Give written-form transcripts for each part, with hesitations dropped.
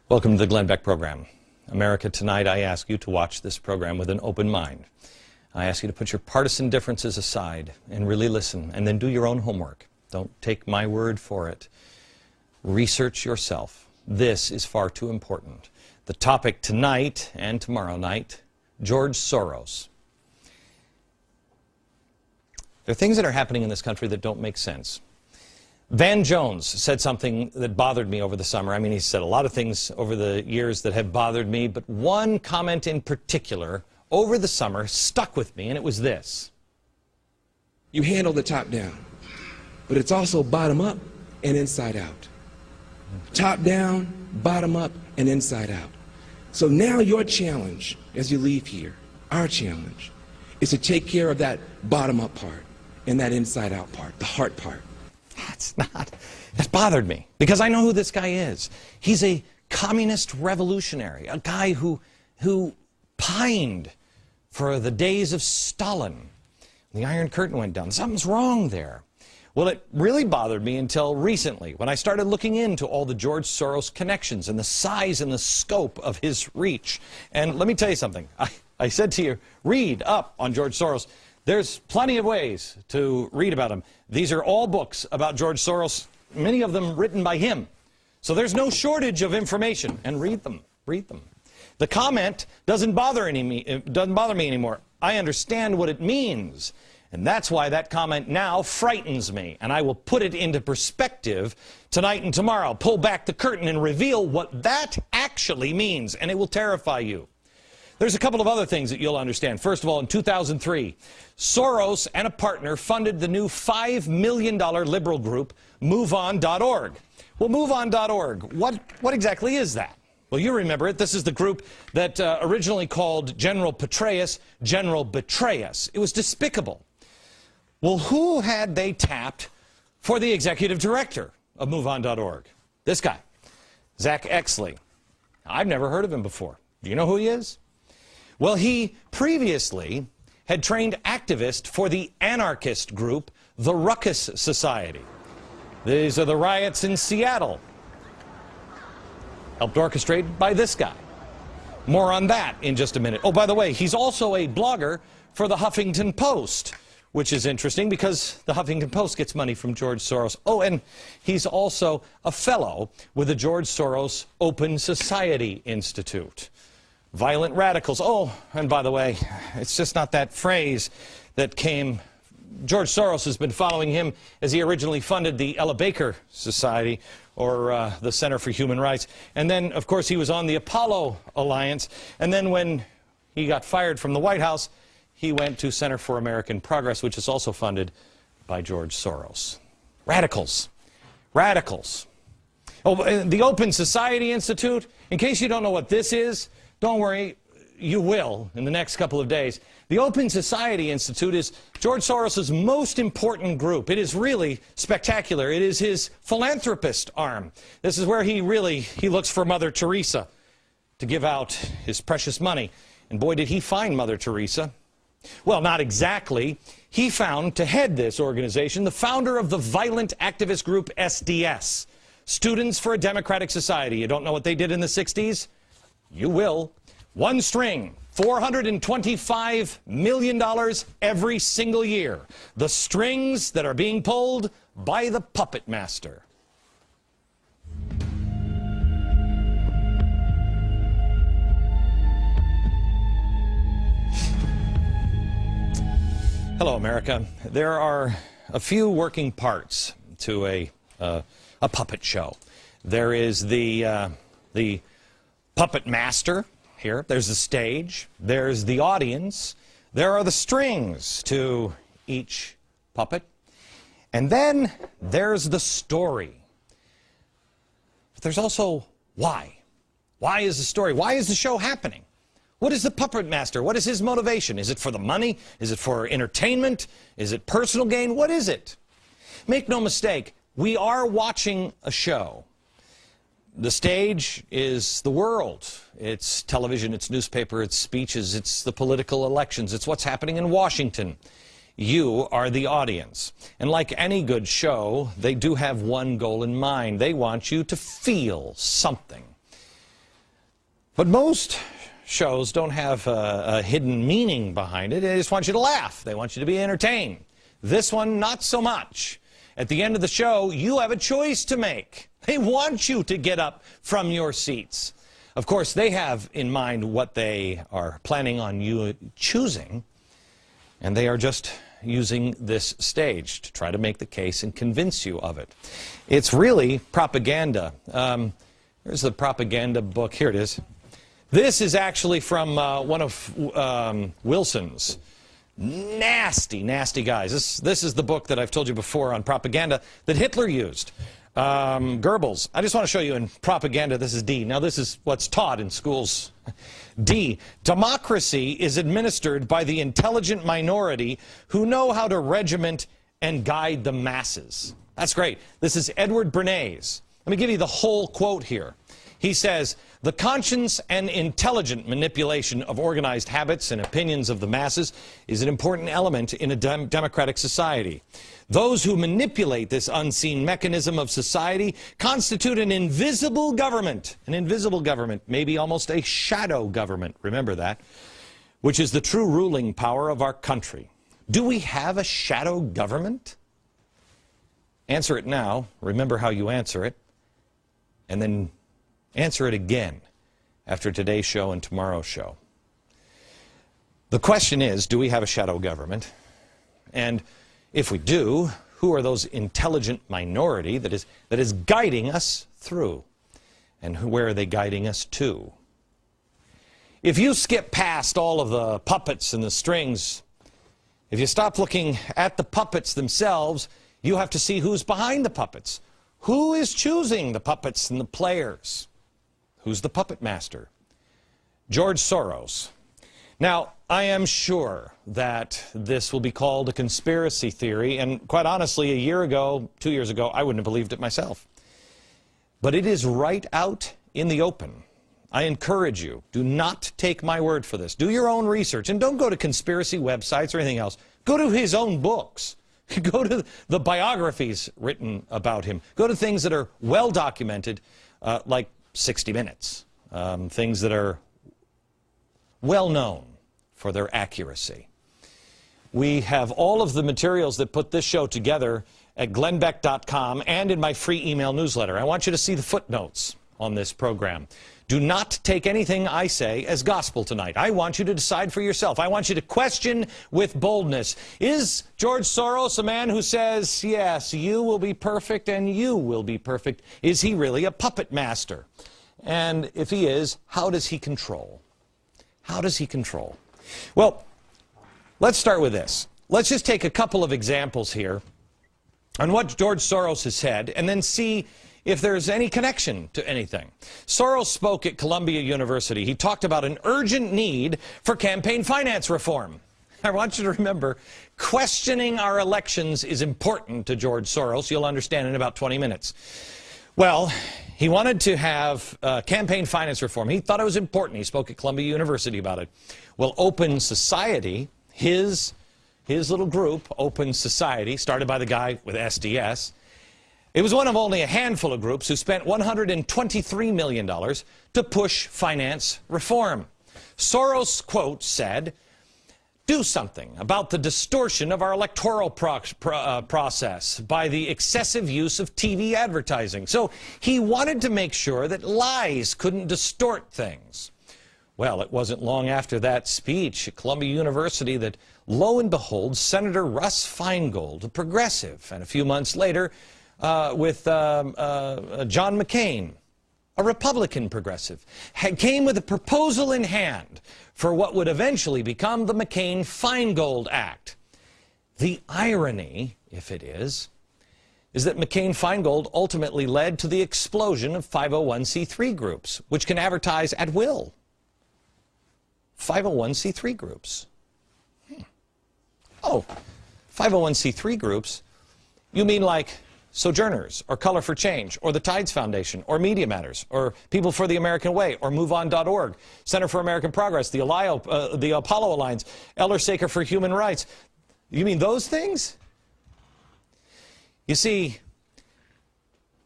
Welcome to the Glenn Beck program. America, tonight I ask you to watch this program with an open mind. I ask you to put your partisan differences aside and really listen, and then do your own homework. Don't take my word for it. Research yourself. This is far too important. The topic tonight and tomorrow night, George Soros. There are things that are happening in this country that don't make sense. Van Jones said something that bothered me over the summer. I mean, he said a lot of things over the years that have bothered me, but one comment in particular over the summer stuck with me, and it was this. You handle the top down, but it's also bottom up and inside out. Top down, bottom up, and inside out. So now your challenge as you leave here, our challenge, is to take care of that bottom up part and that inside out part, the heart part. That bothered me, because I know who this guy is. He's a communist revolutionary, a guy who pined for the days of Stalin. The Iron Curtain went down. Something's wrong there. Well, it really bothered me until recently, when I started looking into all the George Soros connections and the size and the scope of his reach. And let me tell you something. I said to you, read up on George Soros. There's plenty of ways to read about him. These are all books about George Soros, many of them written by him. So there's no shortage of information, and read them, read them. The comment doesn't bother me anymore. I understand what it means, and that's why that comment now frightens me, and I will put it into perspective tonight and tomorrow. Pull back the curtain and reveal what that actually means, and it will terrify you. There's a couple of other things that you'll understand. First of all, in 2003, Soros and a partner funded the new $5 million liberal group, MoveOn.org. Well, MoveOn.org, what exactly is that? Well, you remember it. This is the group that originally called General Petraeus General Betrayus. It was despicable. Well, who had they tapped for the executive director of MoveOn.org? This guy, Zach Exley. I've never heard of him before. Do you know who he is? Well, he previously had trained activists for the anarchist group, the Ruckus Society. These are the riots in Seattle, helped orchestrated by this guy. More on that in just a minute. Oh, by the way, he's also a blogger for the Huffington Post, which is interesting because the Huffington Post gets money from George Soros. Oh, and he's also a fellow with the George Soros Open Society Institute. Violent radicals. Oh, and by the way, it's just not that phrase that came. George Soros has been following him as he originally funded the Ella Baker Society, or the Center for Human Rights. And then, of course, he was on the Apollo Alliance. And then when he got fired from the White House, he went to Center for American Progress, which is also funded by George Soros. Radicals. Radicals. Oh, the Open Society Institute, in case you don't know what this is, don't worry, you will in the next couple of days. The Open Society Institute is George Soros' most important group. It is really spectacular. It is his philanthropist arm. This is where he looks for Mother Teresa to give out his precious money. And boy, did he find Mother Teresa. Well, not exactly. He found, to head this organization, the founder of the violent activist group SDS, Students for a Democratic Society. You don't know what they did in the 60s? You will. One string, $425 million every single year. The strings that are being pulled by the puppet master. Hello, America. There are a few working parts to a puppet show. There is the puppet master here. There's the stage. There's the audience. There are the strings to each puppet. And then there's the story. But there's also why. Why is the story? Why is the show happening? What is the puppet master? What is his motivation? Is it for the money? Is it for entertainment? Is it personal gain? What is it? Make no mistake, we are watching a show. The stage is the world. It's television, it's newspaper, it's speeches, it's the political elections, it's what's happening in Washington. You are the audience. And like any good show, they do have one goal in mind. They want you to feel something. But most shows don't have a hidden meaning behind it. They just want you to laugh. They want you to be entertained. This one, not so much. At the end of the show, you have a choice to make. They want you to get up from your seats. Of course, they have in mind what they are planning on you choosing, and they are just using this stage to try to make the case and convince you of it. It's really propaganda. Here's the propaganda book. Here it is. This is actually from one of Wilson's. Nasty, nasty guys. This is the book that I've told you before on propaganda that Hitler used. Goebbels. I just want to show you in propaganda, this is D. Now this is what's taught in schools. D. Democracy is administered by the intelligent minority who know how to regiment and guide the masses. That's great. This is Edward Bernays. Let me give you the whole quote here. He says, the conscious and intelligent manipulation of organized habits and opinions of the masses is an important element in a democratic society. Those who manipulate this unseen mechanism of society constitute an invisible government. An invisible government, maybe almost a shadow government, remember that, which is the true ruling power of our country. Do we have a shadow government? Answer it now. Remember how you answer it. And then answer it again after today's show and tomorrow's show. The question is, do we have a shadow government? And if we do, who are those intelligent minority that is guiding us through? And where are they guiding us to? If you skip past all of the puppets and the strings, if you stop looking at the puppets themselves, you have to see who's behind the puppets. Who is choosing the puppets and the players? Who's the puppet master? George Soros. Now, I am sure that this will be called a conspiracy theory, and quite honestly, a year ago, 2 years ago, I wouldn't have believed it myself. But it is right out in the open. I encourage you, do not take my word for this. Do your own research, and don't go to conspiracy websites or anything else. Go to his own books. Go to the biographies written about him. Go to things that are well documented, like 60 Minutes, things that are well known for their accuracy. We have all of the materials that put this show together at glennbeck.com and in my free email newsletter. I want you to see the footnotes on this program. Do not take anything I say as gospel tonight. I want you to decide for yourself. I want you to question with boldness. Is George Soros a man who says, yes, you will be perfect and you will be perfect? Is he really a puppet master? And if he is, how does he control? How does he control? Well, let's start with this. Let's just take a couple of examples here on what George Soros has said and then see if there's any connection to anything. Soros spoke at Columbia University. He talked about an urgent need for campaign finance reform. I want you to remember, questioning our elections is important to George Soros. You'll understand in about 20 minutes. Well, he wanted to have campaign finance reform. He thought it was important. He spoke at Columbia University about it. Well, Open Society, his little group, Open Society, started by the guy with SDS, it was one of only a handful of groups who spent $123 million to push finance reform. Soros, quote, said, do something about the distortion of our electoral process by the excessive use of TV advertising. So he wanted to make sure that lies couldn't distort things. Well, it wasn't long after that speech at Columbia University that, lo and behold, Senator Russ Feingold, a progressive, and a few months later, with John McCain, a Republican progressive, came with a proposal in hand for what would eventually become the McCain-Feingold Act. The irony, if it is that McCain-Feingold ultimately led to the explosion of 501c3 groups, which can advertise at will. 501c3 groups. Oh, 501c3 groups? You mean like Sojourners, or Color for Change, or the Tides Foundation, or Media Matters, or People for the American Way, or MoveOn.org, Center for American Progress, the Apollo Alliance, Elder Saker for Human Rights. You mean those things? You see,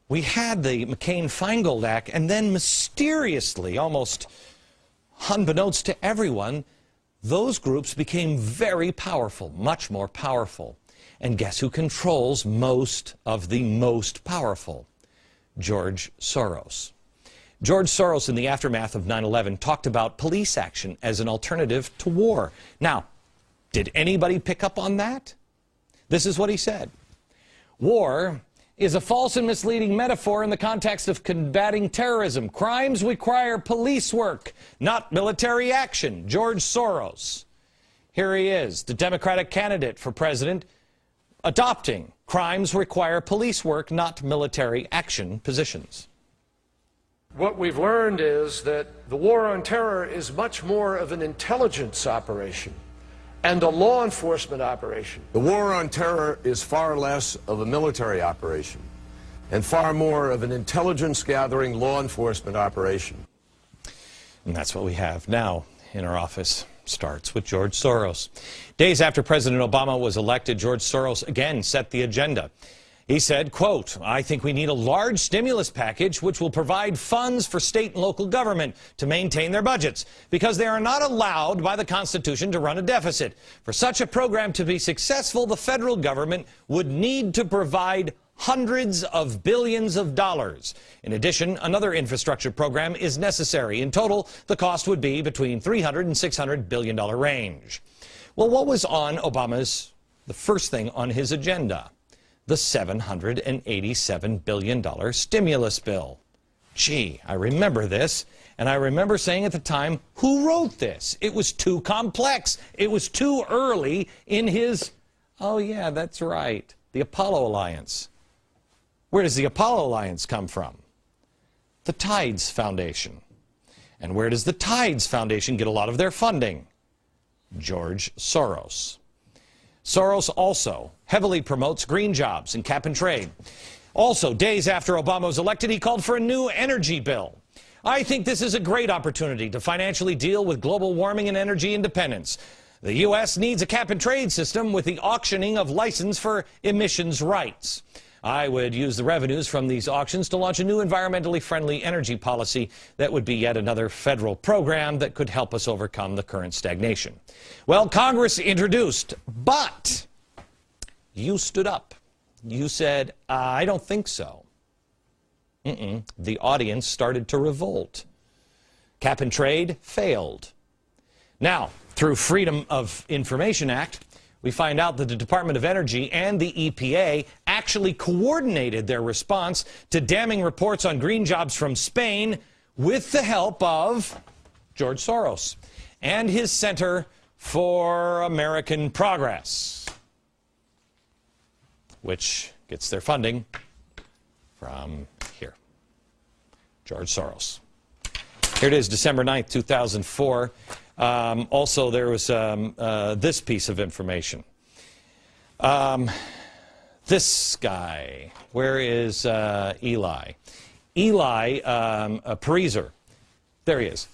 we had the McCain-Feingold Act, and then mysteriously, almost unbeknownst to everyone, those groups became very powerful, much more powerful. And guess who controls most of the most powerful? George Soros. George Soros, in the aftermath of 9/11, talked about police action as an alternative to war. Now, did anybody pick up on that? This is what he said. War is a false and misleading metaphor in the context of combating terrorism. Crimes require police work, not military action. George Soros. Here he is, the Democratic candidate for president, adopting crimes require police work, not military action positions. What we've learned is that the war on terror is much more of an intelligence operation and a law enforcement operation. The war on terror is far less of a military operation and far more of an intelligence-gathering law enforcement operation. And that's what we have now in our office. Starts with George Soros. Days after President Obama was elected, George Soros again set the agenda. He said, quote, "I think we need a large stimulus package which will provide funds for state and local government to maintain their budgets because they are not allowed by the Constitution to run a deficit. For such a program to be successful, the federal government would need to provide hundreds of billions of dollars. In addition, another infrastructure program is necessary. In total, the cost would be between $300 and $600 billion range." Well, what was on the first thing on his agenda? The $787 billion stimulus bill. Gee, I remember this, and I remember saying at the time, who wrote this? It was too complex. It was too early in his, oh yeah, that's right, the Apollo Alliance. Where does the Apollo Alliance come from? The Tides Foundation. And where does the Tides Foundation get a lot of their funding? George Soros. Soros also heavily promotes green jobs and cap and trade. Also, days after Obama was elected, he called for a new energy bill. "I think this is a great opportunity to financially deal with global warming and energy independence. The U.S. needs a cap and trade system with the auctioning of license for emissions rights. I would use the revenues from these auctions to launch a new environmentally friendly energy policy that would be yet another federal program that could help us overcome the current stagnation." Well, Congress introduced, but you stood up. You said, "I don't think so." The audience started to revolt. Cap and trade failed. Now, through Freedom of Information Act, we find out that the Department of Energy and the EPA actually coordinated their response to damning reports on green jobs from Spain with the help of George Soros and his Center for American Progress, which gets their funding from here, George Soros. Here it is, December 9th, 2004. Also, there was this piece of information. This guy, where is Eli? Eli Pariser. There he is.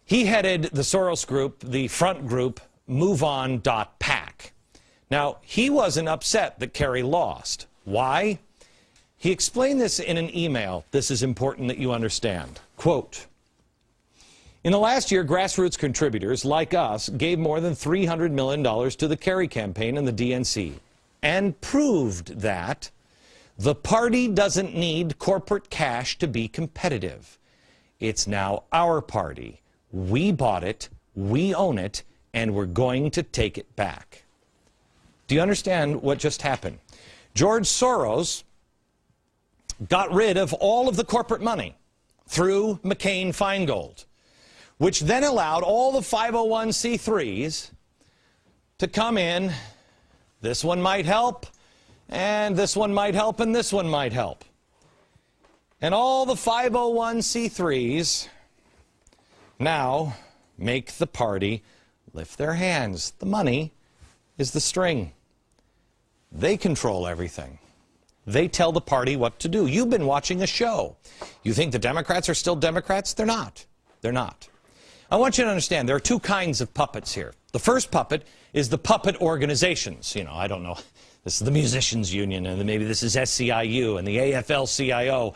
He headed the Soros group, the front group, MoveOn.pac. Now, he wasn't upset that Kerry lost. Why? He explained this in an email. This is important that you understand. Quote, "In the last year, grassroots contributors like us gave more than $300 million to the Kerry campaign and the DNC and proved that the party doesn't need corporate cash to be competitive. It's now our party. We bought it, we own it, and we're going to take it back." Do you understand what just happened? George Soros got rid of all of the corporate money through McCain-Feingold, which then allowed all the 501c3s to come in. This one might help, and this one might help, and this one might help. And all the 501c3s now make the party lift their hands. The money is the string. They control everything. They tell the party what to do. You've been watching a show. You think the Democrats are still Democrats? They're not. They're not. I want you to understand there are two kinds of puppets here. The first puppet is the puppet organizations. You know, I don't know. This is the Musicians Union, and maybe this is SCIU and the AFL-CIO